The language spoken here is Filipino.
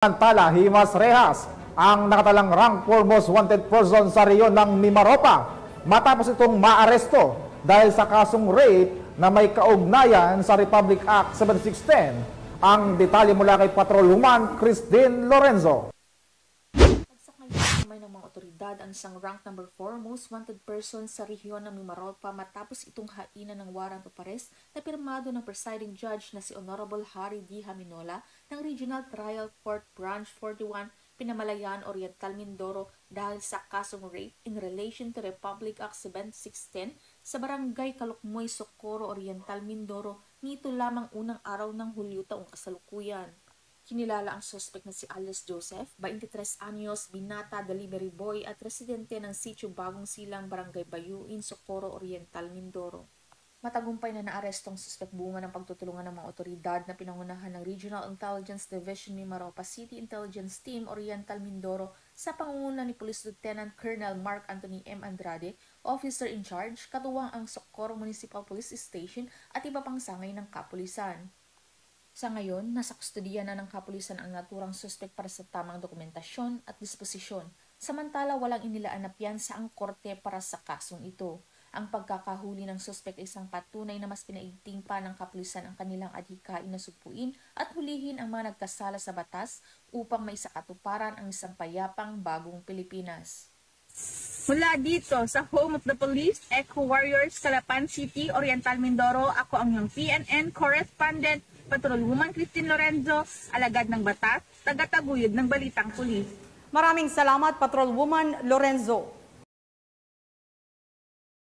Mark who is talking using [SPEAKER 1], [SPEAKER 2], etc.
[SPEAKER 1] Samantala, Himas Rehas ang nakatalang rank for most wanted person sa rehiyon ng Mimaropa matapos itong maaresto dahil sa kasong rape na may kaugnayan sa Republic Act 7610. Ang detalye mula kay Patrolwoman Christine Lorenzo.
[SPEAKER 2] May ng mga otoridad ang isang rank number 4 most wanted person sa rehiyon ng Mimaropa matapos itong hainan ng warrant of arrest na pirmado ng presiding judge na si Honorable Harry D. Haminola ng Regional Trial Court Branch 41, Pinamalayan, Oriental, Mindoro dahil sa kasong rape in relation to Republic Act 7610 sa barangay Kalukmoy, Socorro, Oriental, Mindoro nito lamang unang araw ng Hulyo taong kasalukuyan. Kinilala ang suspect na si alias Joseph, 23 anyos, binata, delivery boy at residente ng Sitio Bagong Silang, Barangay Bayuin, Socorro, Oriental, Mindoro. Matagumpay na naarestong suspect bunga ng pagtutulungan ng mga otoridad na pinangunahan ng Regional Intelligence Division Mimaropa City Intelligence Team, Oriental, Mindoro sa pangunguna ni Police Lieutenant Colonel Mark Anthony M. Andrade, Officer in Charge, katuwang ang Socorro Municipal Police Station at iba pang sangay ng kapulisan. Sa ngayon, nasa kustodiya na ng kapulisan ang naturang suspect para sa tamang dokumentasyon at disposisyon. Samantala, walang inilaan na piyansa ang korte para sa kasong ito. Ang pagkakahuli ng suspect ay isang patunay na mas pinaigting pa ng kapulisan ang kanilang adhikain na sugpuin at hulihin ang mga nagkasala sa batas upang maisakatuparan ang isang payapang bagong Pilipinas.
[SPEAKER 3] Mula dito sa Home of the Police, Echo Warriors, Calapan City, Oriental, Mindoro, ako ang iyong PNN correspondent, Patrolwoman Christine Lorenzo, alagad ng batas, tagataguyod ng balitang pulis.
[SPEAKER 4] Maraming salamat, Patrolwoman Lorenzo.